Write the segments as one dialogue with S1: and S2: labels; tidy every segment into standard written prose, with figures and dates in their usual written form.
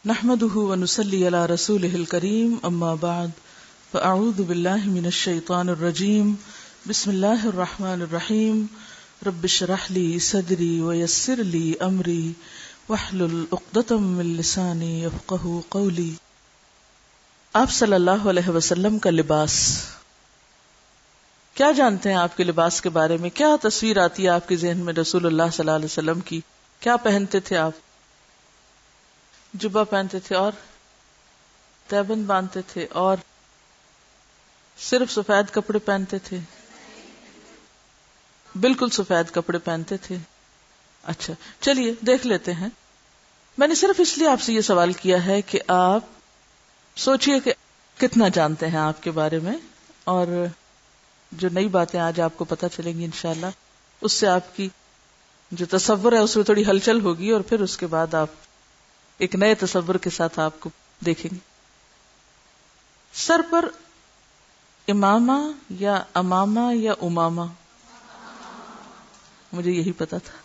S1: نحمده ونصلي على رسوله الكريم اما بعد فاعوذ بالله من الشيطان الرجيم بسم الله الرحمن الرحيم رب اشرح لي صدري ويسر لي امري واحلل عقدة من لساني يفقهوا قولي. آپ صلی اللہ علیہ وسلم کا لباس، کیا جانتے ہیں آپ کے لباس کے بارے میں؟ کیا تصویر آتی ہے آپ کے ذہن میں رسول اللہ صلی اللہ علیہ وسلم کی؟ کیا پہنتے تھے آپ؟ جبہ پہنتے تھے اور تیبند باندھتے تھے اور صرف سفید کپڑے پہنتے تھے؟ بالکل سفید کپڑے پہنتے تھے. اچھا چلیے دیکھ لیتے ہیں. میں نے صرف اس لیے آپ سے یہ سوال کیا ہے کہ آپ سوچئے کہ کتنا جانتے ہیں آپ کے بارے میں، اور جو نئی باتیں آج آپ کو پتہ چلیں گی انشاءاللہ اس سے آپ کی جو تصور ہے اس میں تھوڑی ہلچل ہوگی، اور پھر اس کے بعد آپ ایک نئے تصور کے ساتھ آپ کو دیکھیں گے. سر پر امامہ یا امامہ یا امامہ؟ مجھے یہی پتا تھا.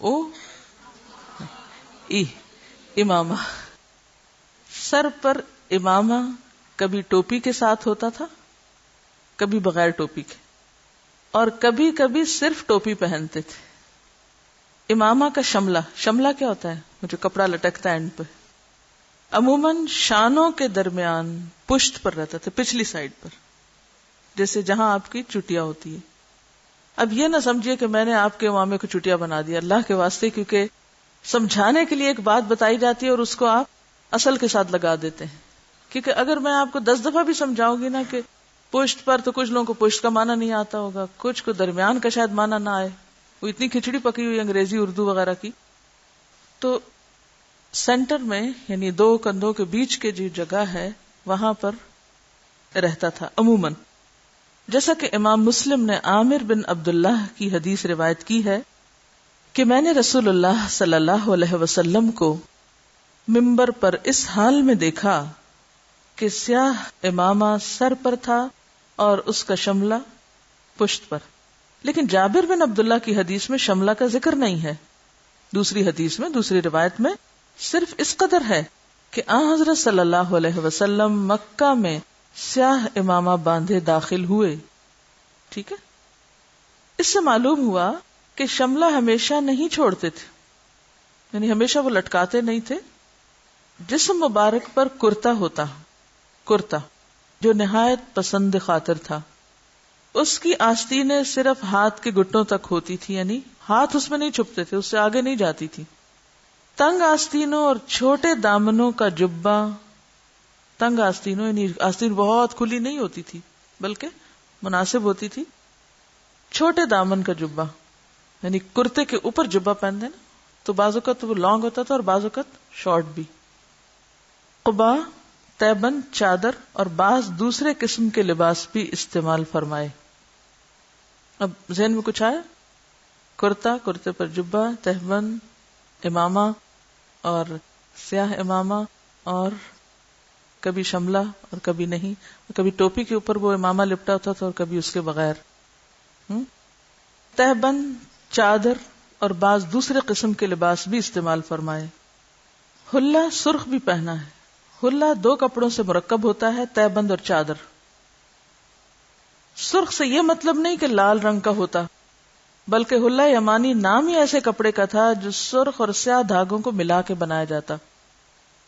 S1: او ای امامہ. سر پر امامہ کبھی ٹوپی کے ساتھ ہوتا تھا، کبھی بغیر ٹوپی کے، اور کبھی کبھی صرف ٹوپی پہنتے تھے. امامہ کا شملہ، شملہ کیا ہوتا ہے؟ جو کپڑا لٹکتا ہے اینڈ پہ، عموماً شانوں کے درمیان پشت پر رہتا تھا، پچھلی سائڈ پر، جیسے جہاں آپ کی چٹیا ہوتی ہے. اب یہ نہ سمجھیے کہ میں نے آپ کے امامے کو چٹیا بنا دیا، اللہ کے واسطے، کیونکہ سمجھانے کے لیے ایک بات بتائی جاتی ہے اور اس کو آپ اصل کے ساتھ لگا دیتے ہیں. کیونکہ اگر میں آپ کو 10 دفعہ بھی سمجھاؤں گی نا کہ پشت پر، تو کچھ لوگوں کو پشت کا معنی نہیں آتا ہوگا، کچھ کو درمیان کا شاید معنی نہ آئے، وہ اتنی کھچڑی پکی ہوئی انگریزی اردو وغیرہ کی. تو سینٹر میں یعنی دو کندھوں کے بیچ کے جو جگہ ہے وہاں پر رہتا تھا عموماً. جیسا کہ امام مسلم نے عامر بن عبداللہ کی حدیث روایت کی ہے کہ میں نے رسول اللہ صلی اللہ علیہ وسلم کو منبر پر اس حال میں دیکھا کہ سیاہ امامہ سر پر تھا اور اس کا شملہ پشت پر. لیکن جابر بن عبداللہ کی حدیث میں شملہ کا ذکر نہیں ہے. دوسری حدیث میں، دوسری روایت میں صرف اس قدر ہے کہ آن حضرت صلی اللہ علیہ وسلم مکہ میں سیاہ امامہ باندھے داخل ہوئے. ٹھیک ہے، اس سے معلوم ہوا کہ شملہ ہمیشہ نہیں چھوڑتے تھے، یعنی ہمیشہ وہ لٹکاتے نہیں تھے. جسم مبارک پر کرتا ہوتا، کرتا جو نہایت پسند خاطر تھا. اس کی آستینیں صرف ہاتھ کے گھٹنوں تک ہوتی تھی، یعنی ہاتھ اس میں نہیں چھپتے تھے، اس سے آگے نہیں جاتی تھی. تنگ آستینوں اور چھوٹے دامنوں کا جبہ، تنگ آستینوں یعنی آستین بہت کھلی نہیں ہوتی تھی بلکہ مناسب ہوتی تھی. چھوٹے دامن کا جبہ یعنی کرتے کے اوپر جبہ پہنتے نا، تو بعض اوقات وہ لانگ ہوتا تھا اور بعض اوقات شارٹ بھی. قبا، تیبند، چادر اور بعض دوسرے قسم کے لباس بھی استعمال فرمائے. اب ذہن میں کچھ آیا؟ کرتا، کرتے پر جبہ، تہبند، امامہ اور سیاہ امامہ، اور کبھی شملہ اور کبھی نہیں، کبھی ٹوپی کے اوپر وہ امامہ لپٹا ہوتا تھا اور کبھی اس کے بغیر. تہبند، چادر اور بعض دوسرے قسم کے لباس بھی استعمال فرمائے. حلہ سرخ بھی پہنا ہے. حلہ 2 کپڑوں سے مرکب ہوتا ہے، تہبند اور چادر. سرخ سے یہ مطلب نہیں کہ لال رنگ کا ہوتا، بلکہ حلہ یمانی نام ہی ایسے کپڑے کا تھا جو سرخ اور سیاہ دھاگوں کو ملا کے بنایا جاتا.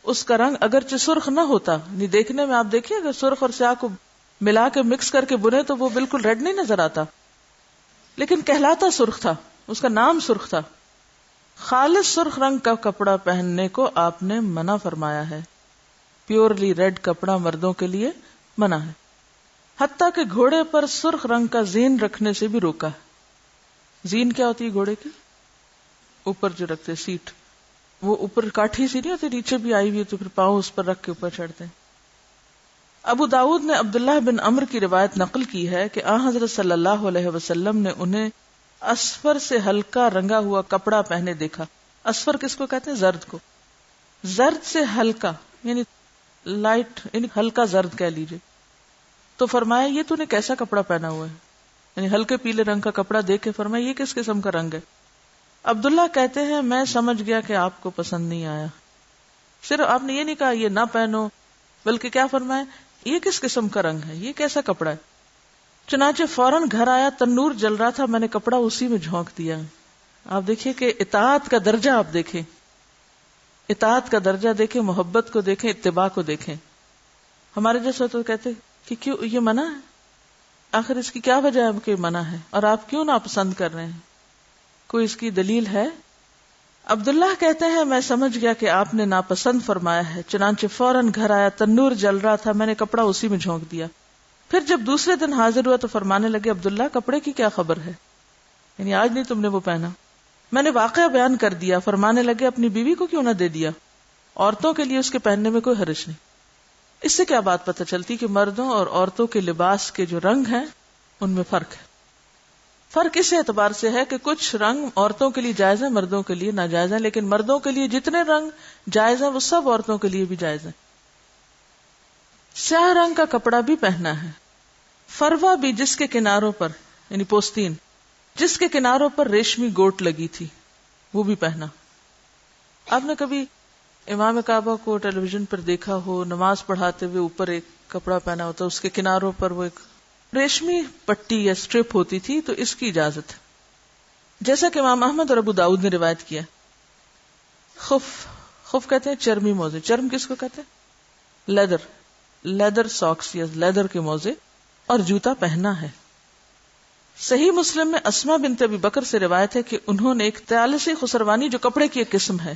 S1: اس کا رنگ اگرچہ سرخ نہ ہوتا، یعنی دیکھنے میں آپ دیکھیے اگر سرخ اور سیاہ کو ملا کے مکس کر کے بنے تو وہ بالکل ریڈ نہیں نظر آتا، لیکن کہلاتا سرخ تھا، اس کا نام سرخ تھا. خالص سرخ رنگ کا کپڑا پہننے کو آپ نے منع فرمایا ہے. پیورلی ریڈ کپڑا مردوں کے لیے منع ہے. حتیٰ کہ گھوڑے پر سرخ رنگ کا زین رکھنے سے بھی روکا ہے. زین کیا ہوتی ہے؟ گھوڑے کی اوپر جو رکھتے سیٹ، وہ اوپر کاٹھی سی نہیں ہوتی، نیچے بھی آئی ہوئی تو پھر پاؤں اس پر رکھ کے اوپر چڑھتے ہیں. ابو داؤد نے عبداللہ بن عمر کی روایت نقل کی ہے کہ آن حضرت صلی اللہ علیہ وسلم نے انہیں اصفر سے ہلکا رنگا ہوا کپڑا پہنے دیکھا. اصفر کس کو کہتے ہیں؟ زرد کو. زرد سے ہلکا یعنی لائٹ، یعنی ہلکا زرد کہہ لیجئے. تو فرمایا یہ تو نے کیسا کپڑا پہنا ہوا ہے؟ یعنی ہلکے پیلے رنگ کا کپڑا دیکھ کے فرمایا یہ کس قسم کا رنگ ہے؟ عبداللہ کہتے ہیں میں سمجھ گیا کہ آپ کو پسند نہیں آیا. صرف آپ نے یہ نہیں کہا یہ نہ پہنو، بلکہ کیا فرمایا، یہ کس قسم کا رنگ ہے، یہ کیسا کپڑا ہے. چنانچہ فوراً گھر آیا، تنور جل رہا تھا، میں نے کپڑا اسی میں جھونک دیا. آپ دیکھیے کہ اطاعت کا درجہ، آپ دیکھیں اطاعت کا درجہ دیکھیں، محبت کو دیکھیں، اتباع کو دیکھیں. ہمارے جیسے تو کہتے کہ کیوں یہ منع ہے، آخر اس کی کیا وجہ ہے کہ منع ہے، اور آپ کیوں ناپسند کر رہے ہیں، کوئی اس کی دلیل ہے؟ عبداللہ کہتے ہیں میں سمجھ گیا کہ آپ نے ناپسند فرمایا ہے، چنانچہ فوراً گھر آیا، تنور جل رہا تھا، میں نے کپڑا اسی میں جھونک دیا. پھر جب دوسرے دن حاضر ہوا تو فرمانے لگے عبداللہ کپڑے کی کیا خبر ہے، یعنی آج نہیں تم نے وہ پہنا. میں نے واقعہ بیان کر دیا. فرمانے لگے اپنی بیوی کو کیوں نہ دے دیا، عورتوں کے لیے اس کے پہننے میں کوئی حرج نہیں. اس سے کیا بات پتہ چلتی کہ مردوں اور عورتوں کے لباس کے جو رنگ ہیں ان میں فرق ہے. فرق اس اعتبار سے ہے کہ کچھ رنگ عورتوں کے لیے جائز ہیں، مردوں کے لیے ناجائز ہیں، لیکن مردوں کے لیے جتنے رنگ جائز ہیں وہ سب عورتوں کے لیے بھی جائز ہیں. سیاہ رنگ کا کپڑا بھی پہنا ہے، فروا بھی جس کے کناروں پر، یعنی پوستین جس کے کناروں پر ریشمی گوٹ لگی تھی، وہ بھی پہنا. آپ نے کبھی امام کعبہ کو ٹیلی ویژن پر دیکھا ہو، نماز پڑھاتے ہوئے اوپر ایک کپڑا پہنا ہوتا، اس کے کناروں پر وہ ایک ریشمی پٹی یا سٹرپ ہوتی تھی، تو اس کی اجازت ہے. جیسا کہ امام احمد اور ابو داؤد نے روایت کیا. خف کہتے ہیں چرمی موزے. چرم کس کو کہتے ہیں؟ لیدر ساکس یا لیدر کے موزے، اور جوتا پہنا ہے. صحیح مسلم میں اسما بنت ابی بکر سے روایت ہے کہ انہوں نے ایک طیالسی خسروانی جو کپڑے کی ایک قسم ہے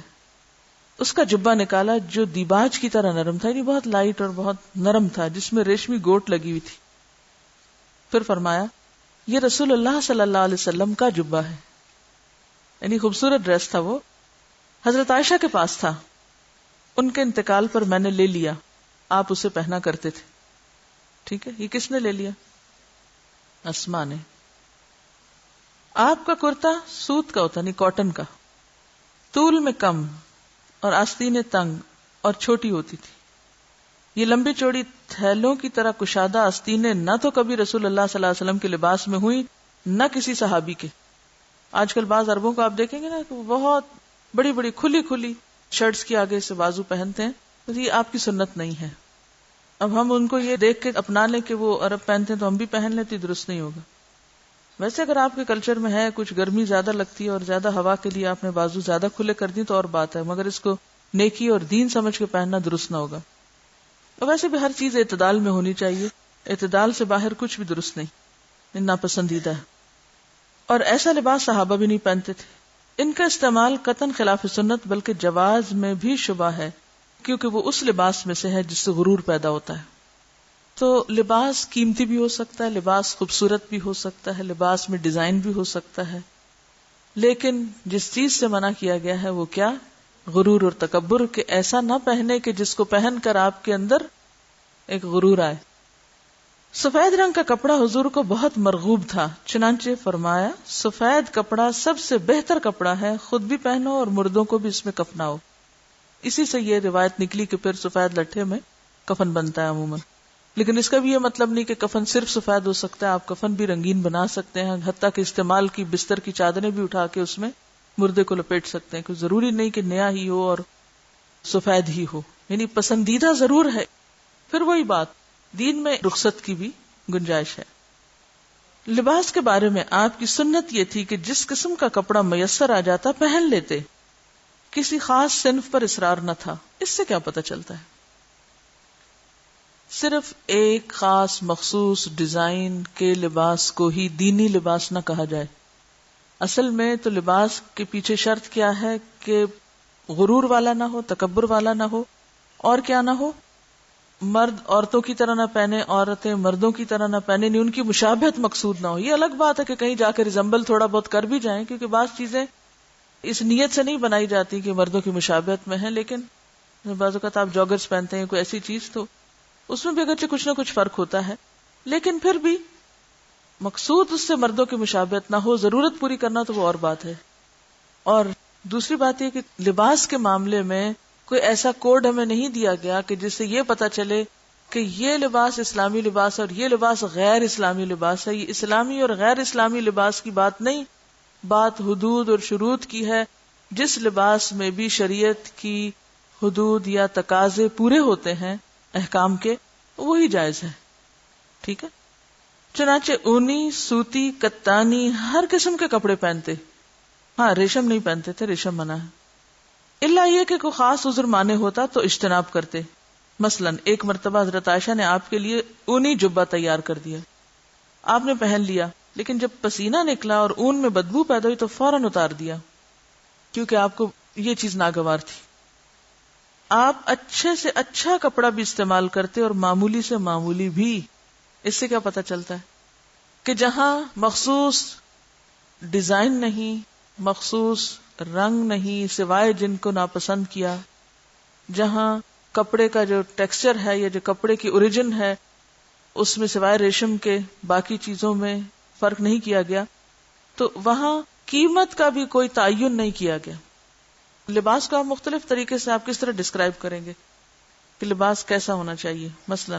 S1: اس کا جبہ نکالا جو دیباج کی طرح نرم تھا، یعنی بہت لائٹ اور بہت نرم تھا، جس میں ریشمی گوٹ لگی ہوئی تھی. پھر فرمایا یہ رسول اللہ صلی اللہ علیہ وسلم کا جبہ ہے، یعنی خوبصورت ڈریس تھا. وہ حضرت عائشہ کے پاس تھا، ان کے انتقال پر میں نے لے لیا، آپ اسے پہنا کرتے تھے. ٹھیک ہے، یہ کس نے لے لیا؟ اسما نے. آپ کا کرتا سوت کا ہوتا، نہیں کاٹن کا، طول میں کم اور آستینیں تنگ اور چھوٹی ہوتی تھی. یہ لمبی چوڑی تھیلوں کی طرح کشادہ آستینیں نہ تو کبھی رسول اللہ صلی اللہ علیہ وسلم کے لباس میں ہوئی نہ کسی صحابی کے. آج کل بعض عربوں کو آپ دیکھیں گے نا کہ وہ بہت بڑی بڑی کھلی شرٹس کی آگے سے بازو پہنتے ہیں، تو یہ آپ کی سنت نہیں ہے. اب ہم ان کو یہ دیکھ کے اپنا لیں کہ وہ عرب پہنتے ہیں تو ہم بھی پہن لیں، تو یہ درست نہیں ہوگا. ویسے اگر آپ کے کلچر میں ہے کچھ گرمی زیادہ لگتی ہے اور زیادہ ہوا کے لیے آپ نے بازو زیادہ کھلے کر دی تو اور بات ہے، مگر اس کو نیکی اور دین سمجھ کے پہننا درست نہ ہوگا. اور ویسے بھی ہر چیز اعتدال میں ہونی چاہیے، اعتدال سے باہر کچھ بھی درست نہیں، ناپسندیدہ ہے. اور ایسا لباس صحابہ بھی نہیں پہنتے تھے. ان کا استعمال قطعاً خلاف سنت بلکہ جواز میں بھی شبہ ہے، کیونکہ وہ اس لباس میں سے ہے جس سے غرور پیدا ہوتا ہے. تو لباس قیمتی بھی ہو سکتا ہے، لباس خوبصورت بھی ہو سکتا ہے، لباس میں ڈیزائن بھی ہو سکتا ہے، لیکن جس چیز سے منع کیا گیا ہے وہ کیا؟ غرور اور تکبر، کہ ایسا نہ پہنے کہ جس کو پہن کر آپ کے اندر ایک غرور آئے. سفید رنگ کا کپڑا حضور کو بہت مرغوب تھا، چنانچہ فرمایا سفید کپڑا سب سے بہتر کپڑا ہے، خود بھی پہنو اور مردوں کو بھی اس میں کفناؤ. اسی سے یہ روایت نکلی کہ پھر سفید لٹھے میں کفن بنتا ہے عموماً. لیکن اس کا بھی یہ مطلب نہیں کہ کفن صرف سفید ہو سکتا ہے، آپ کفن بھی رنگین بنا سکتے ہیں، حتیٰ کہ استعمال کی بستر کی چادریں بھی اٹھا کے اس میں مردے کو لپیٹ سکتے ہیں. کوئی ضروری نہیں کہ نیا ہی ہو اور سفید ہی ہو، یعنی پسندیدہ ضرور ہے. پھر وہی بات، دین میں رخصت کی بھی گنجائش ہے. لباس کے بارے میں آپ کی سنت یہ تھی کہ جس قسم کا کپڑا میسر آ جاتا پہن لیتے، کسی خاص صنف پر اصرار نہ تھا. اس سے کیا پتہ چلتا ہے؟ صرف ایک خاص مخصوص ڈیزائن کے لباس کو ہی دینی لباس نہ کہا جائے. اصل میں تو لباس کے پیچھے شرط کیا ہے کہ غرور والا نہ ہو، تکبر والا نہ ہو، اور کیا نہ ہو، مرد عورتوں کی طرح نہ پہنے، عورتیں مردوں کی طرح نہ پہنے، نہیں ان کی مشابہت مقصود نہ ہو. یہ الگ بات ہے کہ کہیں جا کے ریزمبل تھوڑا بہت کر بھی جائیں، کیونکہ بعض چیزیں اس نیت سے نہیں بنائی جاتی کہ مردوں کی مشابہت میں ہیں، لیکن بعض اوقات آپ جاگرز پہنتے ہیں کوئی ایسی چیز تو اس میں بھی اگرچہ کچھ نہ کچھ فرق ہوتا ہے، لیکن پھر بھی مقصود اس سے مردوں کی مشابہت نہ ہو، ضرورت پوری کرنا تو وہ اور بات ہے. اور دوسری بات یہ کہ لباس کے معاملے میں کوئی ایسا کوڈ ہمیں نہیں دیا گیا کہ جس سے یہ پتا چلے کہ یہ لباس اسلامی لباس اور یہ لباس غیر اسلامی لباس ہے. یہ اسلامی اور غیر اسلامی لباس کی بات نہیں، بات حدود اور شروط کی ہے. جس لباس میں بھی شریعت کی حدود یا تقاضے پورے ہوتے ہیں احکام کے، وہی جائز ہے. ٹھیک ہے. چنانچہ اونی، سوتی، کتانی ہر قسم کے کپڑے پہنتے. ہاں ریشم نہیں پہنتے تھے، ریشم منع ہے، الا یہ کہ کوئی خاص عذر مانے ہوتا تو اجتناب کرتے. مثلا ایک مرتبہ حضرت عائشہ نے آپ کے لیے اونی جبہ تیار کر دیا، آپ نے پہن لیا، لیکن جب پسینہ نکلا اور اون میں بدبو پیدا ہوئی تو فوراً اتار دیا، کیونکہ آپ کو یہ چیز ناگوار تھی. آپ اچھے سے اچھا کپڑا بھی استعمال کرتے اور معمولی سے معمولی بھی. اس سے کیا پتہ چلتا ہے کہ جہاں مخصوص ڈیزائن نہیں، مخصوص رنگ نہیں سوائے جن کو ناپسند کیا، جہاں کپڑے کا جو ٹیکسچر ہے یا جو کپڑے کی اوریجن ہے اس میں سوائے ریشم کے باقی چیزوں میں فرق نہیں کیا گیا، تو وہاں قیمت کا بھی کوئی تعین نہیں کیا گیا. لباس کو آپ مختلف طریقے سے آپ کس طرح ڈسکرائب کریں گے کہ لباس کیسا ہونا چاہیے؟ مثلا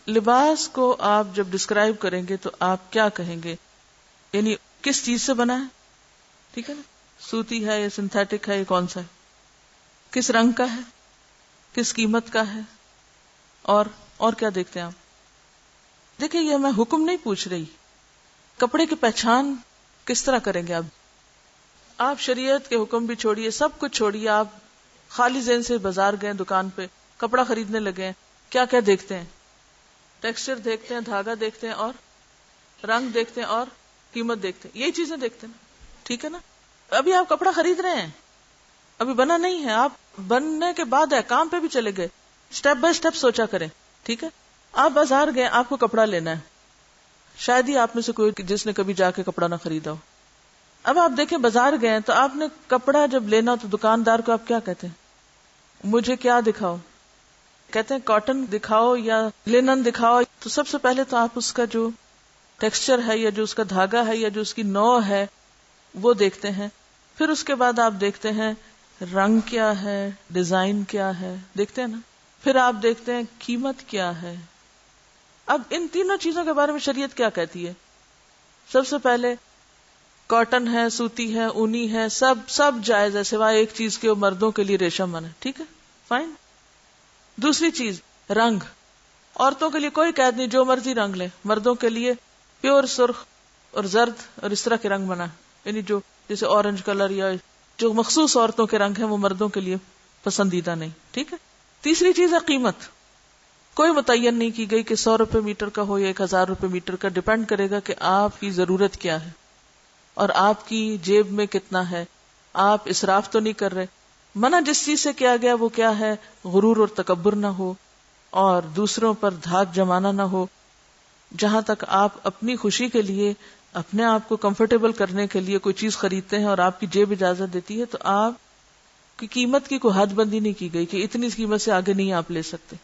S1: لباس کو آپ جب ڈسکرائب کریں گے تو آپ کیا کہیں گے؟ یعنی کس چیز سے بنا ہے؟ ٹھیک ہے نا، سوتی ہے یا سنتھیٹک ہے یا کون سا ہے، کس رنگ کا ہے، کس قیمت کا ہے، اور کیا دیکھتے ہیں آپ؟ دیکھیں یہ میں حکم نہیں پوچھ رہی، کپڑے کی پہچان کس طرح کریں گے آپ شریعت کے حکم بھی چھوڑیے، سب کچھ چھوڑیے، آپ خالی ذہن سے بازار گئے، دکان پہ کپڑا خریدنے لگے ہیں، کیا کیا دیکھتے ہیں؟ ٹیکسچر دیکھتے ہیں، دھاگا دیکھتے ہیں، اور رنگ دیکھتے ہیں، اور قیمت دیکھتے ہیں، یہی چیزیں دیکھتے ہیں. ٹھیک ہے نا. ابھی آپ کپڑا خرید رہے ہیں، ابھی بنا نہیں ہے، آپ بننے کے بعد ہے کام پہ بھی چلے گئے، سٹیپ بائی سٹیپ سوچا کریں. ٹھیک ہے. آپ بازار گئے، آپ کو کپڑا لینا ہے، شاید ہی آپ میں سے کوئی جس نے کبھی جا کے کپڑا نہ خریدا ہو. اب آپ دیکھیں بازار گئے تو آپ نے کپڑا جب لینا تو دکاندار کو آپ کیا کہتے ہیں؟ مجھے کیا دکھاؤ؟ کہتے ہیں کاٹن دکھاؤ یا لینن دکھاؤ. تو سب سے پہلے تو آپ اس کا جو ٹیکسچر ہے یا جو اس کا دھاگا ہے یا جو اس کی نوع ہے وہ دیکھتے ہیں. پھر اس کے بعد آپ دیکھتے ہیں رنگ کیا ہے، ڈیزائن کیا ہے، دیکھتے ہیں نا. پھر آپ دیکھتے ہیں قیمت کیا ہے. اب ان تینوں چیزوں کے بارے میں شریعت کیا کہتی ہے؟ سب سے پہلے کاٹن ہے، سوتی ہے، اونی ہے، سب جائز ہے سوائے ایک چیز کے، مردوں کے لیے ریشم منع ہے. ٹھیک ہے، فائن. دوسری چیز رنگ، عورتوں کے لیے کوئی قید نہیں، جو مرضی رنگ لیں. مردوں کے لیے پیور سرخ اور زرد اور اس طرح کے رنگ منع ہے، یعنی جو جیسے اورنج کلر یا جو مخصوص عورتوں کے رنگ ہیں وہ مردوں کے لیے پسندیدہ نہیں. ٹھیک ہے. تیسری چیز ہے قیمت. کوئی متعین نہیں کی گئی کہ 100 روپے میٹر کا ہو یا 1000 روپے میٹر کا، ڈیپینڈ کرے گا کہ آپ کی ضرورت کیا ہے اور آپ کی جیب میں کتنا ہے. آپ اسراف تو نہیں کر رہے. منع جس چیز سے کیا گیا وہ کیا ہے؟ غرور اور تکبر نہ ہو اور دوسروں پر دھاک جمانا نہ ہو. جہاں تک آپ اپنی خوشی کے لیے، اپنے آپ کو کمفرٹیبل کرنے کے لیے کوئی چیز خریدتے ہیں اور آپ کی جیب اجازت دیتی ہے تو آپ کی قیمت کی کوئی حد بندی نہیں کی گئی کہ اتنی قیمت سے آگے نہیں آپ لے سکتے.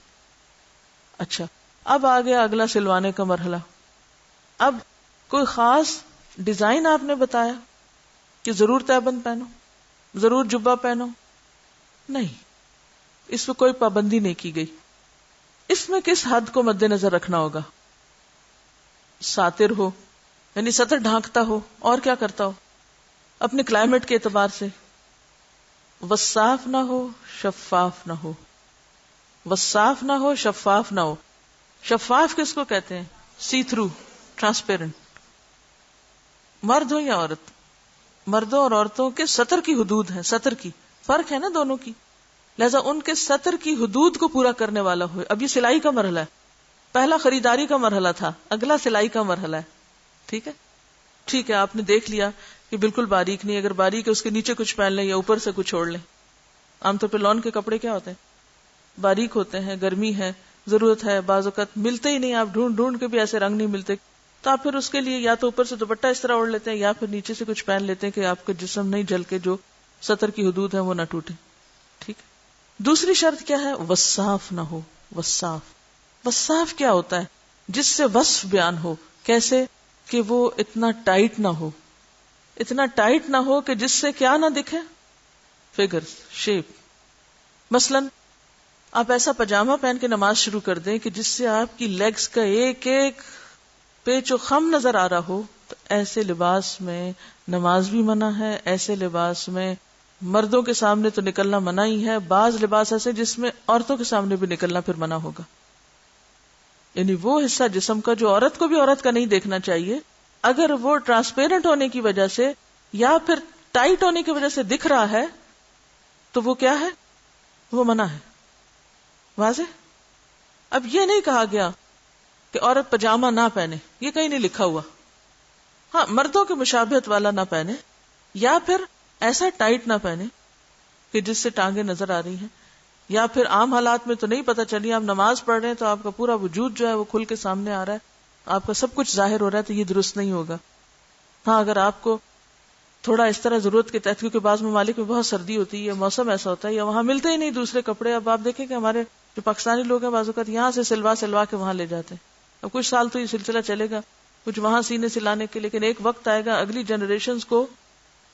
S1: اچھا، اب آ گیا اگلا سلوانے کا مرحلہ. اب کوئی خاص ڈیزائن آپ نے بتایا کہ ضرور تہبند پہنو، ضرور جبہ پہنو؟ نہیں، اس میں کوئی پابندی نہیں کی گئی. اس میں کس حد کو مد نظر رکھنا ہوگا؟ ساتر ہو، یعنی سطر ڈھانکتا ہو، اور کیا کرتا ہو؟ اپنے کلائمیٹ کے اعتبار سے وصاف نہ ہو، شفاف نہ ہو. وصاف نہ ہو، شفاف نہ ہو. شفاف کس کو کہتے ہیں؟ See through, transparent. مرد ہو یا عورت، مردوں اور عورتوں کے سطر کی حدود ہے، سطر کی فرق ہے نا دونوں کی، لہذا ان کے سطر کی حدود کو پورا کرنے والا ہو. اب یہ سلائی کا مرحلہ ہے، پہلا خریداری کا مرحلہ تھا، اگلا سلائی کا مرحلہ ہے. ٹھیک ہے. ٹھیک ہے، آپ نے دیکھ لیا کہ بالکل باریک نہیں، اگر باریک ہے اس کے نیچے کچھ پہن لیں یا اوپر سے کچھ چھوڑ لیں. عام طور پہ لون کے کپڑے کیا ہوتے ہیں؟ باریک ہوتے ہیں، گرمی ہے، ضرورت ہے، بعض اوقات ملتے ہی نہیں، آپ ڈھونڈ ڈھونڈ کے بھی ایسے رنگ نہیں ملتے، تو آپ پھر اس کے لیے یا تو اوپر سے دوپٹہ اس طرح اوڑھ لیتے ہیں یا پھر نیچے سے کچھ پہن لیتے ہیں کہ آپ کا جسم نہیں جل کے جو سطر کی حدود ہے وہ نہ ٹوٹے. ٹھیک ہے. دوسری شرط کیا ہے؟ وصاف نہ ہو. وصاف، وصاف کیا ہوتا ہے؟ جس سے وصف بیان ہو. کیسے؟ کہ وہ اتنا ٹائٹ نہ ہو، اتنا ٹائٹ نہ ہو کہ جس سے کیا نہ دکھے؟ Figure, shape. مثلا آپ ایسا پاجامہ پہن کے نماز شروع کر دیں کہ جس سے آپ کی لیگز کا ایک ایک پیچ و خم نظر آ رہا ہو، تو ایسے لباس میں نماز بھی منع ہے، ایسے لباس میں مردوں کے سامنے تو نکلنا منع ہی ہے، بعض لباس ایسے جس میں عورتوں کے سامنے بھی نکلنا پھر منع ہوگا، یعنی وہ حصہ جسم کا جو عورت کو بھی عورت کا نہیں دیکھنا چاہیے، اگر وہ ٹرانسپیرنٹ ہونے کی وجہ سے یا پھر ٹائٹ ہونے کی وجہ سے دکھ رہا ہے تو وہ کیا ہے، وہ منع ہے. واضح؟ اب یہ نہیں کہا گیا کہ عورت پجامہ نہ پہنے، یہ کہیں نہیں لکھا ہوا. ہاں، مردوں کی مشابہت والا نہ پہنے، یا پھر ایسا ٹائٹ نہ پہنے کہ جس سے ٹانگیں نظر آ رہی ہیں، یا پھر عام حالات میں تو نہیں پتہ چلی، آپ نماز پڑھ رہے ہیں تو آپ کا پورا وجود جو ہے وہ کھل کے سامنے آ رہا ہے، آپ کا سب کچھ ظاہر ہو رہا ہے، تو یہ درست نہیں ہوگا. ہاں، اگر آپ کو تھوڑا اس طرح ضرورت کے تحت، کیونکہ بعض ممالک میں بہت سردی ہوتی ہے، موسم ایسا ہوتا ہے، یا وہاں ملتے ہی نہیں دوسرے کپڑے. اب آپ دیکھیں کہ ہمارے جو پاکستانی لوگ ہیں بعض اوقات یہاں سے سلوا کے وہاں لے جاتے ہیں. اب کچھ سال تو یہ سلسلہ چلے گا، کچھ وہاں سینے سلانے کے، لیکن ایک وقت آئے گا اگلی جنریشنز کو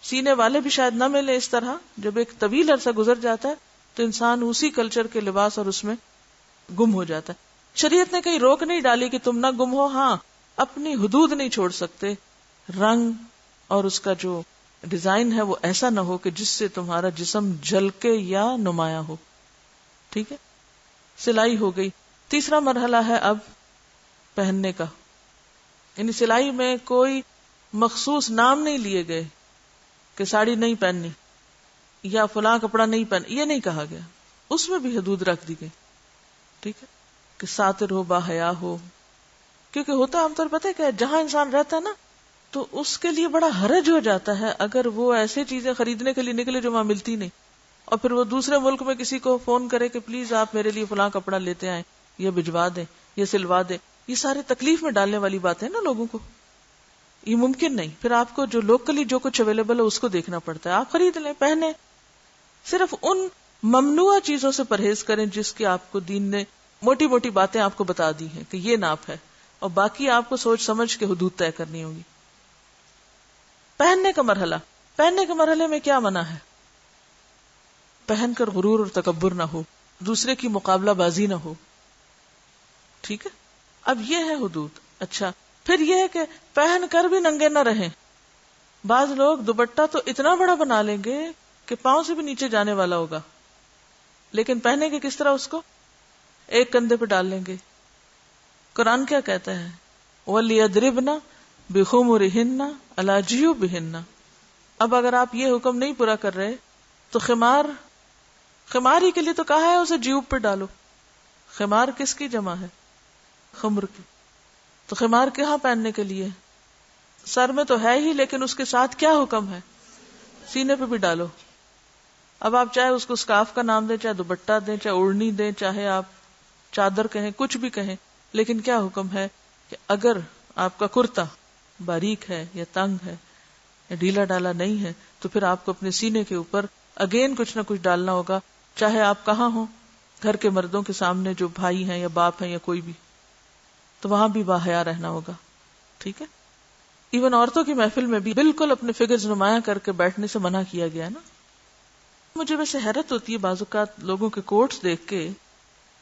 S1: سینے والے بھی شاید نہ ملے. اس طرح جب ایک طویل عرصہ گزر جاتا ہے تو انسان اسی کلچر کے لباس اور اس میں گم ہو جاتا ہے. شریعت نے کہیں روک نہیں ڈالی کہ تم نہ گم ہو، ہاں اپنی حدود نہیں چھوڑ سکتے. رنگ اور اس کا جو ڈیزائن ہے وہ ایسا نہ ہو کہ جس سے تمہارا جسم جھلکے یا نمایاں ہو. ٹھیک ہے، سلائی ہو گئی. تیسرا مرحلہ ہے اب پہننے کا، یعنی سلائی میں کوئی مخصوص نام نہیں لیے گئے کہ ساڑی نہیں پہننی یا فلاں کپڑا نہیں پہن، یہ نہیں کہا گیا. اس میں بھی حدود رکھ دی گئی. ٹھیک ہے، کہ ساتر ہو، باحیا ہو. کیونکہ ہوتا عام طور پتہ ہے کہ جہاں انسان رہتا ہے نا تو اس کے لیے بڑا حرج ہو جاتا ہے اگر وہ ایسے چیزیں خریدنے کے لیے نکلے جو وہاں ملتی نہیں، اور پھر وہ دوسرے ملک میں کسی کو فون کرے کہ پلیز آپ میرے لیے فلاں کپڑا لیتے آئیں، یا بھجوا دیں، یا سلوا دیں. یہ سارے تکلیف میں ڈالنے والی باتیں ہیں نا لوگوں کو، یہ ممکن نہیں. پھر آپ کو جو لوکلی جو کچھ اویلیبل ہے اس کو دیکھنا پڑتا ہے، آپ خرید لیں، پہنے. صرف ان ممنوع چیزوں سے پرہیز کریں جس کی آپ کو دین نے موٹی موٹی باتیں آپ کو بتا دی ہیں کہ یہ ناپ ہے، اور باقی آپ کو سوچ سمجھ کے حدود طے کرنی ہوگی. پہننے کا مرحلہ، پہننے کے مرحلے میں کیا منع ہے؟ پہن کر غرور اور تکبر نہ ہو، دوسرے کی مقابلہ بازی نہ ہو. ٹھیک ہے، اب یہ ہے حدود. اچھا، پھر یہ ہے کہ پہن کر بھی ننگے نہ رہیں. بعض لوگ دوپٹہ تو اتنا بڑا بنا لیں گے کہ پاؤں سے بھی نیچے جانے والا ہوگا، لیکن پہنے گے کس طرح؟ اس کو ایک کندھے پہ ڈال لیں گے. قرآن کیا کہتا ہے؟ وَلْيَضْرِبْنَ بِخُمُرِهِنَّ عَلَى جِيُوبِهِنَّ. اب اگر آپ یہ حکم نہیں پورا کر رہے تو خمار ہی کے لیے تو کہا ہے اسے جیوب پہ ڈالو. خمار کس کی جمع ہے؟ خمر کی. تو خمار کہاں پہننے کے لیے؟ سر میں تو ہے ہی، لیکن اس کے ساتھ کیا حکم ہے؟ سینے پہ بھی ڈالو. اب آپ چاہے اس کو سکارف کا نام دیں، چاہے دوپٹہ دیں، چاہے اوڑھنی دیں، چاہے آپ چادر کہیں، کچھ بھی کہیں، لیکن کیا حکم ہے کہ اگر آپ کا کرتا باریک ہے یا تنگ ہے یا ڈھیلا ڈالا نہیں ہے تو پھر آپ کو اپنے سینے کے اوپر اگین کچھ نہ کچھ ڈالنا ہوگا، چاہے آپ کہاں ہوں، گھر کے مردوں کے سامنے جو بھائی ہیں یا باپ ہیں یا کوئی بھی، تو وہاں بھی باحیا رہنا ہوگا. ٹھیک ہے، ایون عورتوں کی محفل میں بھی بالکل اپنے فگرز نمایاں کر کے بیٹھنے سے منع کیا گیا نا. مجھے ویسے حیرت ہوتی ہے بعض اوقات لوگوں کے کوٹس دیکھ کے،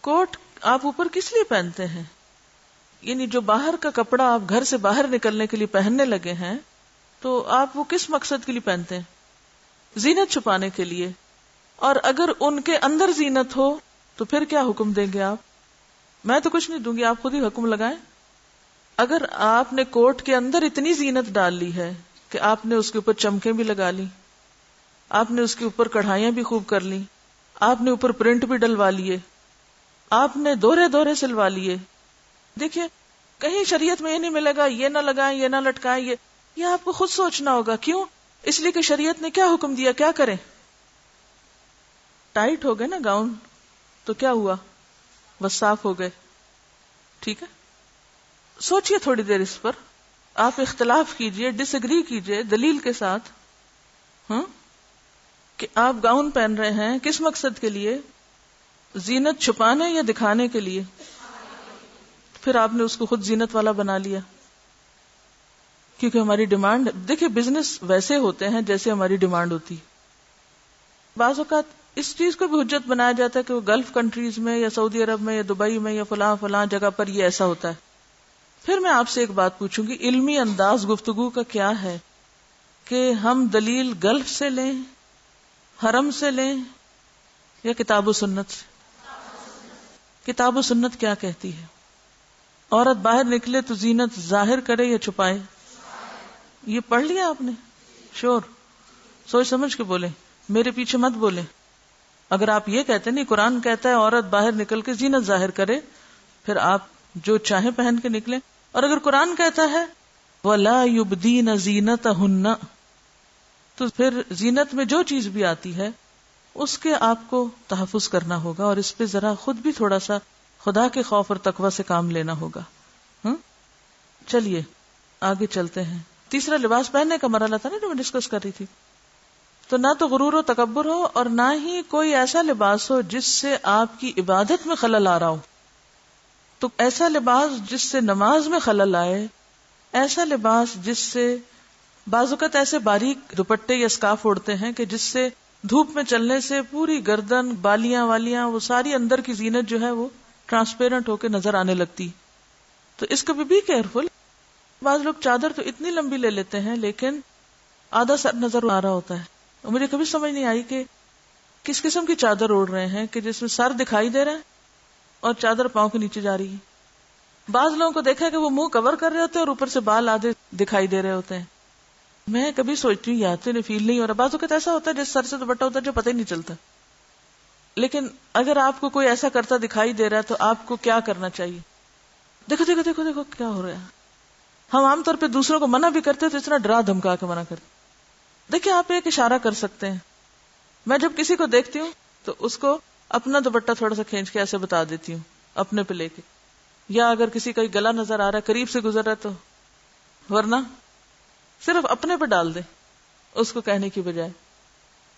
S1: کوٹ آپ اوپر کس لیے پہنتے ہیں؟ یعنی جو باہر کا کپڑا آپ گھر سے باہر نکلنے کے لیے پہننے لگے ہیں تو آپ وہ کس مقصد کے لیے پہنتے ہیں؟ زینت چھپانے کے لیے. اور اگر ان کے اندر زینت ہو تو پھر کیا حکم دیں گے آپ؟ میں تو کچھ نہیں دوں گی، آپ خود ہی حکم لگائیں. اگر آپ نے کوٹ کے اندر اتنی زینت ڈال لی ہے کہ آپ نے اس کے اوپر چمکیں بھی لگا لی، آپ نے اس کے اوپر کڑھائیاں بھی خوب کر لی، آپ نے اوپر پرنٹ بھی ڈلوا لیے، آپ نے دورے سلوا لیے، دیکھیے کہیں شریعت میں یہ نہیں ملے گا یہ نہ لگائیں، یہ نہ لٹکائیں، یہ آپ کو خود سوچنا ہوگا. کیوں؟ اس لیے کہ شریعت نے کیا حکم دیا، کیا کریں؟ ٹائٹ ہو گئے نا گاؤن تو کیا ہوا؟ وصاف ہو گئے. ٹھیک ہے، سوچئے تھوڑی دیر اس پر، آپ اختلاف کیجئے، ڈس ایگری کیجئے دلیل کے ساتھ، کہ آپ گاؤن پہن رہے ہیں کس مقصد کے لیے؟ زینت چھپانے یا دکھانے کے لیے؟ پھر آپ نے اس کو خود زینت والا بنا لیا. کیونکہ ہماری ڈیمانڈ، دیکھیں بزنس ویسے ہوتے ہیں جیسے ہماری ڈیمانڈ ہوتی. بعض اوقات اس چیز کو بھی حجت بنایا جاتا ہے کہ وہ گلف کنٹریز میں یا سعودی عرب میں یا دبئی میں یا فلاں جگہ پر یہ ایسا ہوتا ہے. پھر میں آپ سے ایک بات پوچھوں گی، علمی انداز گفتگو کا کیا ہے کہ ہم دلیل گلف سے لیں، حرم سے لیں یا کتاب و سنت سے؟ کتاب و سنت کیا کہتی ہے؟ عورت باہر نکلے تو زینت ظاہر کرے یا چھپائے؟ یہ پڑھ لیا آپ نے؟ شور سوچ سمجھ کے بولیں، میرے پیچھے مت بولیں. اگر آپ یہ کہتے نہیں قرآن کہتا ہے عورت باہر نکل کے زینت ظاہر کرے، پھر آپ جو چاہیں پہن کے نکلیں. اور اگر قرآن کہتا ہے وَلَا يُبْدِينَ زِينَتَهُنَّ، تو پھر زینت میں جو چیز بھی آتی ہے اس کے آپ کو تحفظ کرنا ہوگا، اور اس پہ ذرا خود بھی تھوڑا سا خدا کے خوف اور تقوی سے کام لینا ہوگا. چلیے آگے چلتے ہیں. تیسرا لباس پہننے کا مرحلہ تھا نا جو میں ڈسکس کر رہی تھی. تو نہ تو غرور و تکبر ہو اور نہ ہی کوئی ایسا لباس ہو جس سے آپ کی عبادت میں خلل آ رہا ہو. تو ایسا لباس جس سے نماز میں خلل آئے، ایسا لباس جس سے بعض اوقات ایسے باریک دوپٹے یا اسکارف اوڑھتے ہیں کہ جس سے دھوپ میں چلنے سے پوری گردن، بالیاں والیاں، وہ ساری اندر کی زینت جو ہے وہ ٹرانسپیرنٹ ہو کے نظر آنے لگتی. تو اس کا بھی کیئرفل. بعض لوگ چادر تو اتنی لمبی لے لیتے ہیں لیکن آدھا سر نظر آ رہا ہوتا ہے. مجھے کبھی سمجھ نہیں آئی کہ کس قسم کی چادر اوڑھ رہے ہیں کہ جس میں سر دکھائی دے رہا ہے اور چادر پاؤں کے نیچے جا رہی ہے. بعض لوگوں کو دیکھا کہ وہ منہ کور کر رہے ہوتے ہیں اور اوپر سے بال آدھے دکھائی دے رہے ہوتے ہیں. میں کبھی سوچتی ہوں یاد تو انہیں فیل نہیں ہو رہا. بعض اوقات ایسا ہوتا ہے جس سر سے دوپٹہ ہوتا ہے جو پتہ ہی نہیں چلتا. لیکن اگر آپ کو کوئی ایسا کرتا دکھائی دے رہا ہے تو آپ کو کیا کرنا چاہیے؟ دیکھو دیکھو دیکھو دیکھو کیا ہو رہا ہے. ہم عام طور پہ دوسروں کو منع بھی کرتے تو اتنا ڈرا دھمکا کے منع کرتے. دیکھیں آپ ایک اشارہ کر سکتے ہیں. میں جب کسی کو دیکھتی ہوں تو اس کو اپنا دوپٹہ تھوڑا سا کھینچ کے ایسے بتا دیتی ہوں اپنے پہ لے کے. یا اگر کسی کا گلا نظر آ رہا ہے قریب سے گزر رہا ہے تو، ورنہ صرف اپنے پہ ڈال دیں اس کو کہنے کی بجائے.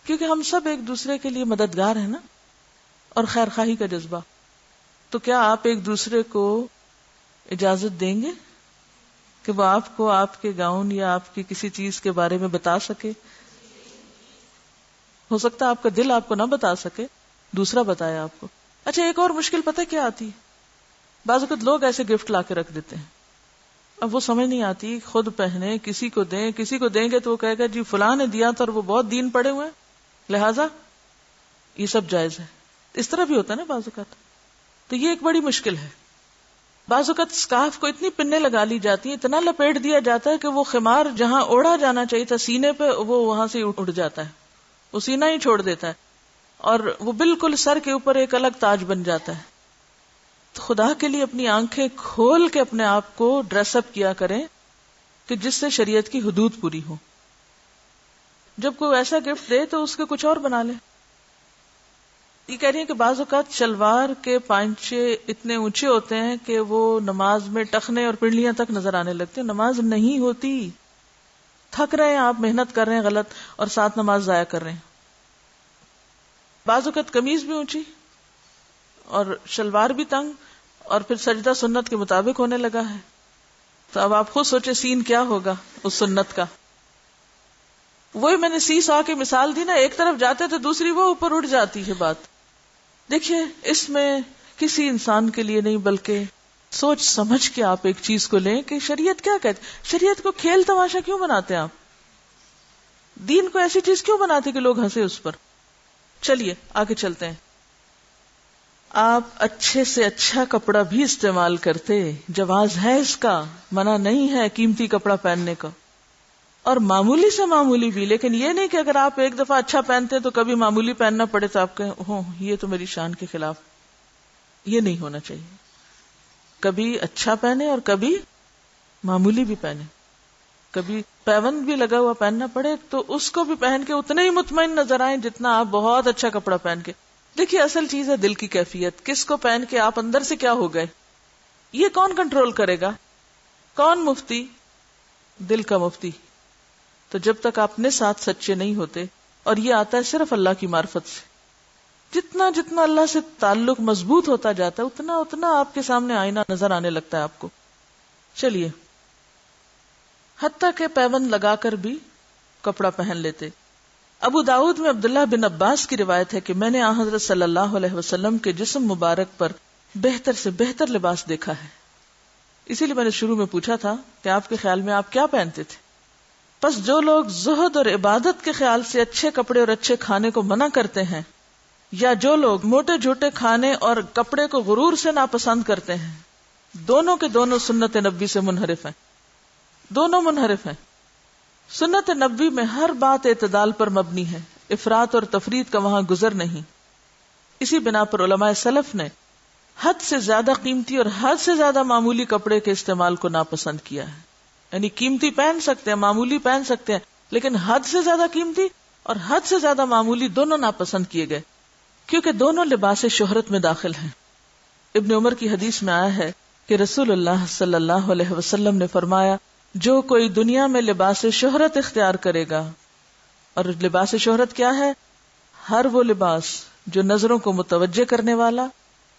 S1: کیونکہ ہم سب ایک دوسرے کے لیے مددگار ہیں نا، اور خیر خواہی کا جذبہ. تو کیا آپ ایک دوسرے کو اجازت دیں گے کہ وہ آپ کو آپ کے گاؤن یا آپ کی کسی چیز کے بارے میں بتا سکے؟ ہو سکتا ہے آپ کا دل آپ کو نہ بتا سکے، دوسرا بتایا آپ کو. اچھا ایک اور مشکل پتہ کیا آتی ہے؟ بعض اوقات لوگ ایسے گفٹ لا کے رکھ دیتے ہیں. اب وہ سمجھ نہیں آتی خود پہنے کسی کو دیں. کسی کو دیں گے تو وہ کہے گا جی فلاں نے دیا تھا اور وہ بہت دین پڑے ہوئے ہیں لہذا یہ سب جائز ہے. اس طرح بھی ہوتا ہے نا بعض اوقات. تو یہ ایک بڑی مشکل ہے. بعض اوقات اسکارف کو اتنی پنیں لگا لی جاتی ہیں، اتنا لپیٹ دیا جاتا ہے کہ وہ خمار جہاں اوڑھا جانا چاہیے تھا سینے پہ وہ وہاں سے اڑ جاتا ہے، وہ سینہ ہی چھوڑ دیتا ہے اور وہ بالکل سر کے اوپر ایک الگ تاج بن جاتا ہے. تو خدا کے لیے اپنی آنکھیں کھول کے اپنے آپ کو ڈریس اپ کیا کریں کہ جس سے شریعت کی حدود پوری ہو. جب کوئی ایسا گفٹ دے تو اس کے کچھ اور بنا لے. یہ کہہ رہی ہیں کہ بعض اوقات شلوار کے پائنچے اتنے اونچے ہوتے ہیں کہ وہ نماز میں ٹخنے اور پنڈلیاں تک نظر آنے لگتے ہیں. نماز نہیں ہوتی. تھک رہے ہیں آپ، محنت کر رہے ہیں غلط اور ساتھ نماز ضائع کر رہے ہیں. بعض اوقات قمیض بھی اونچی اور شلوار بھی تنگ اور پھر سجدہ سنت کے مطابق ہونے لگا ہے. تو اب آپ خود سوچے سین کیا ہوگا اس سنت کا. وہی میں نے سی سا کی مثال دی نا، ایک طرف جاتے تو دوسری وہ اوپر اٹھ جاتی ہے بات. دیکھیے اس میں کسی انسان کے لیے نہیں بلکہ سوچ سمجھ کے آپ ایک چیز کو لیں کہ شریعت کیا کہتے. شریعت کو کھیل تماشا کیوں بناتے ہیں آپ؟ دین کو ایسی چیز کیوں بناتے کہ لوگ ہنسے اس پر؟ چلیے آگے چلتے ہیں. آپ اچھے سے اچھا کپڑا بھی استعمال کرتے، جواز ہے اس کا، منع نہیں ہے قیمتی کپڑا پہننے کا، اور معمولی سے معمولی بھی. لیکن یہ نہیں کہ اگر آپ ایک دفعہ اچھا پہنتے ہیں تو کبھی معمولی پہننا پڑے تو آپ کہیں یہ تو میری شان کے خلاف. یہ نہیں ہونا چاہیے. کبھی اچھا پہنے اور کبھی معمولی بھی پہنے. کبھی پیوند بھی لگا ہوا پہننا پڑے تو اس کو بھی پہن کے اتنے ہی مطمئن نظر آئیں جتنا آپ بہت اچھا کپڑا پہن کے. دیکھیے اصل چیز ہے دل کی کیفیت. کس کو پہن کے آپ اندر سے کیا ہو گئے یہ کون کنٹرول کرے گا؟ کون مفتی؟ دل کا مفتی. تو جب تک آپ اپنے ساتھ سچے نہیں ہوتے، اور یہ آتا ہے صرف اللہ کی معرفت سے، جتنا جتنا اللہ سے تعلق مضبوط ہوتا جاتا ہے اتنا اتنا آپ کے سامنے آئینہ نظر آنے لگتا ہے آپ کو. چلیے حتیٰ کہ پیوند لگا کر بھی کپڑا پہن لیتے. ابو داؤد میں عبداللہ بن عباس کی روایت ہے کہ میں نے آن حضرت صلی اللہ علیہ وسلم کے جسم مبارک پر بہتر سے بہتر لباس دیکھا ہے. اسی لیے میں نے شروع میں پوچھا تھا کہ آپ کے خیال میں آپ کیا پہنتے تھے. پس جو لوگ زہد اور عبادت کے خیال سے اچھے کپڑے اور اچھے کھانے کو منع کرتے ہیں، یا جو لوگ موٹے جھوٹے کھانے اور کپڑے کو غرور سے ناپسند کرتے ہیں، دونوں کے دونوں سنت نبی سے منحرف ہیں، دونوں منحرف ہیں۔ سنت نبی میں ہر بات اعتدال پر مبنی ہے، افراط اور تفریط کا وہاں گزر نہیں۔ اسی بنا پر علماء سلف نے حد سے زیادہ قیمتی اور حد سے زیادہ معمولی کپڑے کے استعمال کو ناپسند کیا ہے۔ یعنی قیمتی پہن سکتے ہیں، معمولی پہن سکتے ہیں، لیکن حد سے زیادہ قیمتی اور حد سے زیادہ معمولی دونوں ناپسند کیے گئے، کیونکہ دونوں لباس شہرت میں داخل ہیں۔ ابن عمر کی حدیث میں آیا ہے کہ رسول اللہ صلی اللہ علیہ وسلم نے فرمایا، جو کوئی دنیا میں لباس شہرت اختیار کرے گا، اور لباس شہرت کیا ہے؟ ہر وہ لباس جو نظروں کو متوجہ کرنے والا،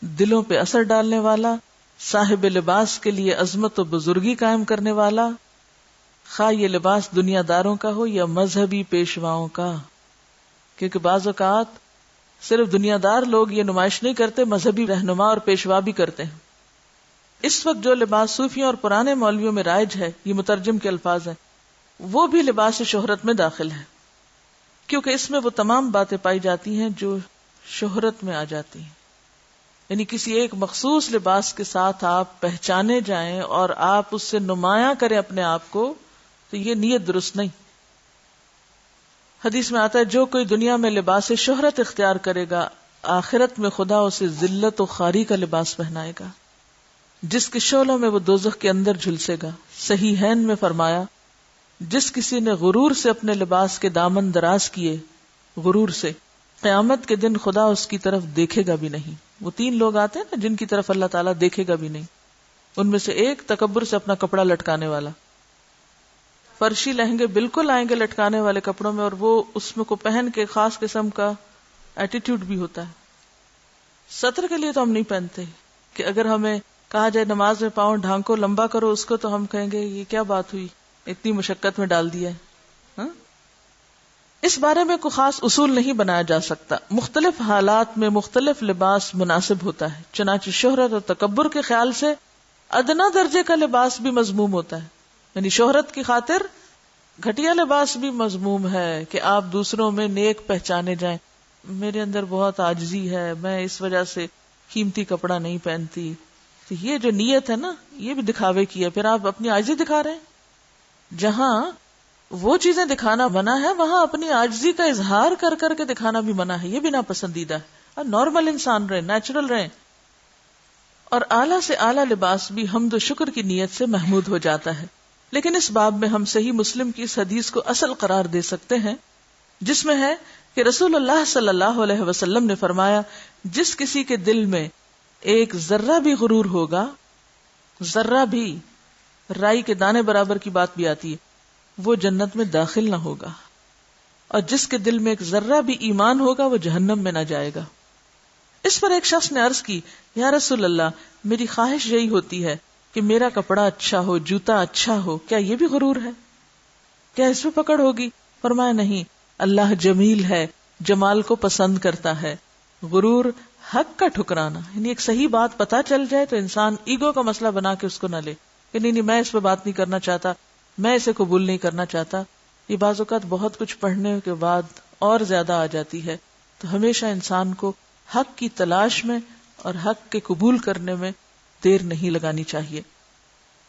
S1: دلوں پہ اثر ڈالنے والا، صاحب لباس کے لیے عظمت و بزرگی قائم کرنے والا، خواہ یہ لباس دنیا داروں کا ہو یا مذہبی پیشواؤں کا، کیونکہ بعض اوقات صرف دنیا دار لوگ یہ نمائش نہیں کرتے، مذہبی رہنما اور پیشوا بھی کرتے ہیں۔ اس وقت جو لباس صوفیوں اور پرانے مولویوں میں رائج ہے، یہ مترجم کے الفاظ ہیں، وہ بھی لباس شہرت میں داخل ہے، کیونکہ اس میں وہ تمام باتیں پائی جاتی ہیں جو شہرت میں آ جاتی ہیں۔ یعنی کسی ایک مخصوص لباس کے ساتھ آپ پہچانے جائیں اور آپ اس سے نمایاں کریں اپنے آپ کو، تو یہ نیت درست نہیں۔ حدیث میں آتا ہے، جو کوئی دنیا میں لباس شہرت اختیار کرے گا، آخرت میں خدا اسے ذلت و خواری کا لباس پہنائے گا، جس کے شعلوں میں وہ دوزخ کے اندر جھلسے گا۔ صحیحین میں فرمایا، جس کسی نے غرور سے اپنے لباس کے دامن دراز کیے، غرور سے، قیامت کے دن خدا اس کی طرف دیکھے گا بھی نہیں۔ وہ 3 لوگ آتے ہیں نا جن کی طرف اللہ تعالیٰ دیکھے گا بھی نہیں، ان میں سے ایک تکبر سے اپنا کپڑا لٹکانے والا۔ فرشی لہنگے بالکل آئیں گے لٹکانے والے کپڑوں میں، اور وہ اس میں کو پہن کے خاص قسم کا ایٹیٹیوڈ بھی ہوتا ہے۔ سطر کے لیے تو ہم نہیں پہنتے، کہ اگر ہمیں کہا جائے نماز میں پاؤں ڈھانکو، لمبا کرو اس کو، تو ہم کہیں گے یہ کیا بات ہوئی، اتنی مشقت میں ڈال دیا ہے۔ اس بارے میں کوئی خاص اصول نہیں بنایا جا سکتا، مختلف حالات میں مختلف لباس مناسب ہوتا ہے، چنانچہ شہرت اور تکبر کے خیال سے ادنا درجے کا لباس بھی مذموم ہوتا ہے، یعنی شہرت کی خاطر گھٹیا لباس بھی مذموم ہے کہ آپ دوسروں میں نیک پہچانے جائیں، میرے اندر بہت عاجزی ہے، میں اس وجہ سے قیمتی کپڑا نہیں پہنتی۔ تو یہ جو نیت ہے نا، یہ بھی دکھاوے کی ہے، پھر آپ اپنی عاجزی دکھا رہے ہیں۔ جہاں وہ چیزیں دکھانا منع ہے، وہاں اپنی عاجزی کا اظہار کر کر کے دکھانا بھی منع ہے، یہ بھی ناپسندیدہ ہے۔ اور نارمل انسان رہیں، نیچرل رہیں۔ اور اعلیٰ سے اعلیٰ لباس بھی حمد و شکر کی نیت سے محمود ہو جاتا ہے، لیکن اس باب میں ہم صحیح مسلم کی اس حدیث کو اصل قرار دے سکتے ہیں، جس میں ہے کہ رسول اللہ صلی اللہ علیہ وسلم نے فرمایا، جس کسی کے دل میں ایک ذرہ بھی غرور ہوگا، ذرہ بھی، رائی کے دانے برابر کی بات بھی آتی ہے، وہ جنت میں داخل نہ ہوگا، اور جس کے دل میں ایک ذرہ بھی ایمان ہوگا وہ جہنم میں نہ جائے گا۔ اس پر ایک شخص نے عرض کی، یا رسول اللہ، میری خواہش یہی ہوتی ہے کہ میرا کپڑا اچھا ہو، جوتا اچھا ہو، کیا یہ بھی غرور ہے؟ کیا اس میں پکڑ ہوگی؟ فرمایا نہیں، اللہ جمیل ہے، جمال کو پسند کرتا ہے۔ غرور حق کا ٹھکرانا، یعنی ایک صحیح بات پتا چل جائے تو انسان ایگو کا مسئلہ بنا کے اس کو نہ لے کہ نہیں میں اس پہ بات نہیں کرنا چاہتا، میں اسے قبول نہیں کرنا چاہتا۔ یہ بعض اوقات بہت کچھ پڑھنے کے بعد اور زیادہ آ جاتی ہے۔ تو ہمیشہ انسان کو حق کی تلاش میں اور حق کے قبول کرنے میں دیر نہیں لگانی چاہیے۔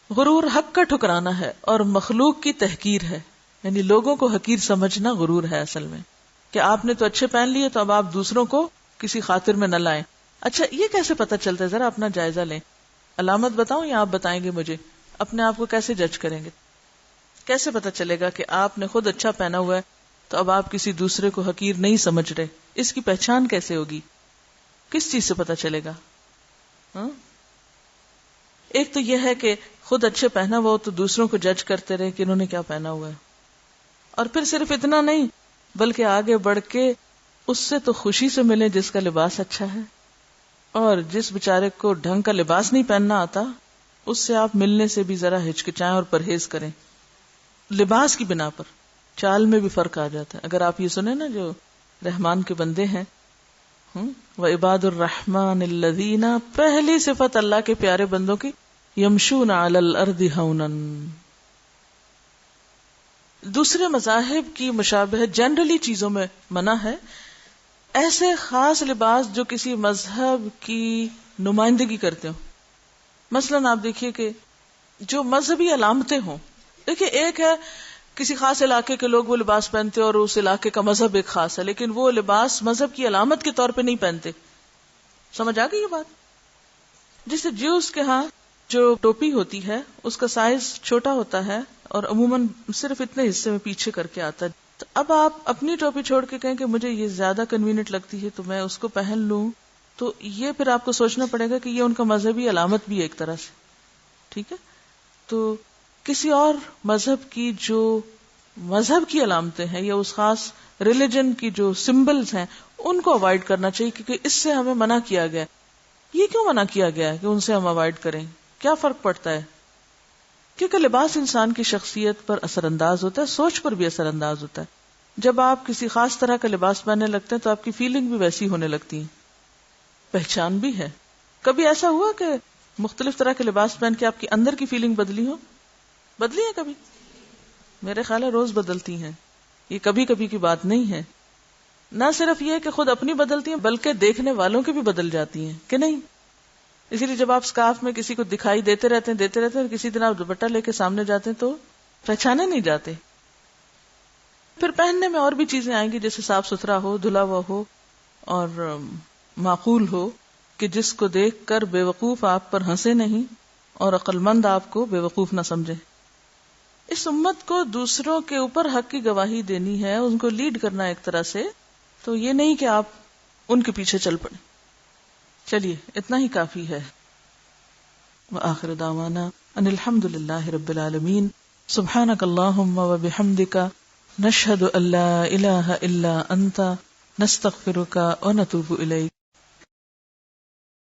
S1: غرور حق کا ٹھکرانا ہے اور مخلوق کی تحقیر ہے، یعنی لوگوں کو حقیر سمجھنا غرور ہے اصل میں، کہ آپ نے تو اچھے پہن لیے تو اب آپ دوسروں کو کسی خاطر میں نہ لائیں۔ اچھا یہ کیسے پتہ چلتا ہے؟ ذرا اپنا جائزہ لیں۔ علامت بتاؤں یا آپ بتائیں گے مجھے؟ اپنے آپ کو کیسے جج کریں گے؟ کیسے پتہ چلے گا کہ آپ نے خود اچھا پہنا ہوا ہے تو اب آپ کسی دوسرے کو حقیر نہیں سمجھ رہے؟ اس کی پہچان کیسے ہوگی؟ کس چیز سے پتہ چلے گا؟ ایک تو یہ ہے کہ خود اچھے پہنا ہوا ہو تو دوسروں کو جج کرتے رہے کہ انہوں نے کیا پہنا ہوا ہے، اور پھر صرف اتنا نہیں بلکہ آگے بڑھ کے اس سے تو خوشی سے ملے جس کا لباس اچھا ہے، اور جس بیچارے کو ڈھنگ کا لباس نہیں پہننا آتا اس سے آپ ملنے سے بھی ذرا ہچکچائیں اور پرہیز کریں۔ لباس کی بنا پر چال میں بھی فرق آ جاتا ہے۔ اگر آپ یہ سنیں نا، جو رحمان کے بندے ہیں، وعباد الرحمن الذین، پہلی صفت اللہ کے پیارے بندوں کی، یمشون علی الارض ہونا، دوسرے مذاہب کی مشابہت جنرلی چیزوں میں منع ہے. ایسے خاص لباس جو کسی مذہب کی نمائندگی کرتے ہوں. مثلاً آپ دیکھیے کہ جو مذہبی علامتیں ہوں. دیکھیے ایک ہے کسی خاص علاقے کے لوگ وہ لباس پہنتے اور اس علاقے کا مذہب ایک خاص ہے، لیکن وہ لباس مذہب کی علامت کے طور پہ نہیں پہنتے. سمجھ آ گئی یہ بات؟ جیسے جیوز کے ہاں جو ٹوپی ہوتی ہے اس کا سائز چھوٹا ہوتا ہے اور عموماً صرف اتنے حصے میں پیچھے کر کے آتا ہے. تو اب آپ اپنی ٹوپی چھوڑ کے کہیں کہ مجھے یہ زیادہ کنوینئنٹ لگتی ہے تو میں اس کو پہن لوں، تو یہ پھر آپ کو سوچنا پڑے گا کہ یہ ان کا مذہبی علامت بھی ہے ایک طرح سے. ٹھیک ہے؟ تو کسی اور مذہب کی جو مذہب کی علامتیں ہیں یا اس خاص ریلیجن کی جو سمبلز ہیں ان کو اوائڈ کرنا چاہیے، کیونکہ اس سے ہمیں منع کیا گیا. یہ کیوں منع کیا گیا ہے کہ ان سے ہم اوائڈ کریں؟ کیا فرق پڑتا ہے؟ کیونکہ لباس انسان کی شخصیت پر اثر انداز ہوتا ہے، سوچ پر بھی اثر انداز ہوتا ہے. جب آپ کسی خاص طرح کا لباس پہننے لگتے ہیں تو آپ کی فیلنگ بھی ویسی ہونے لگتی ہے، پہچان بھی ہے. کبھی ایسا ہوا کہ مختلف طرح کے لباس پہن کے آپ کی اندر کی فیلنگ بدلی ہو؟ بدلی ہے کبھی؟ میرے خیال ہے روز بدلتی ہیں. یہ کبھی کبھی کی بات نہیں ہے. نہ صرف یہ کہ خود اپنی بدلتی ہیں بلکہ دیکھنے والوں کی بھی بدل جاتی ہیں کہ نہیں. اسی لیے جب آپ سکارف میں کسی کو دکھائی دیتے رہتے ہیں اور کسی دن آپ دوپٹہ لے کے سامنے جاتے ہیں تو پہچانے نہیں جاتے. پھر پہننے میں اور بھی چیزیں آئیں گی، جیسے صاف ستھرا ہو، دھلا ہوا ہو اور معقول ہو کہ جس کو دیکھ کر بے وقوف آپ پر ہنسے نہیں اور عقل مند آپ کو بے وقوف نہ سمجھے. اس امت کو دوسروں کے اوپر حق کی گواہی دینی ہے، ان کو لیڈ کرنا ایک طرح سے. تو یہ نہیں کہ آپ ان کے پیچھے چل پڑیں. چلیے اتنا ہی کافی ہے. وآخر دعوانا ان الحمد للہ رب العالمین. سبحانک اللہم وبحمدک نشہد ان لا الہ الا انت نستغفرک ونتوب الیک.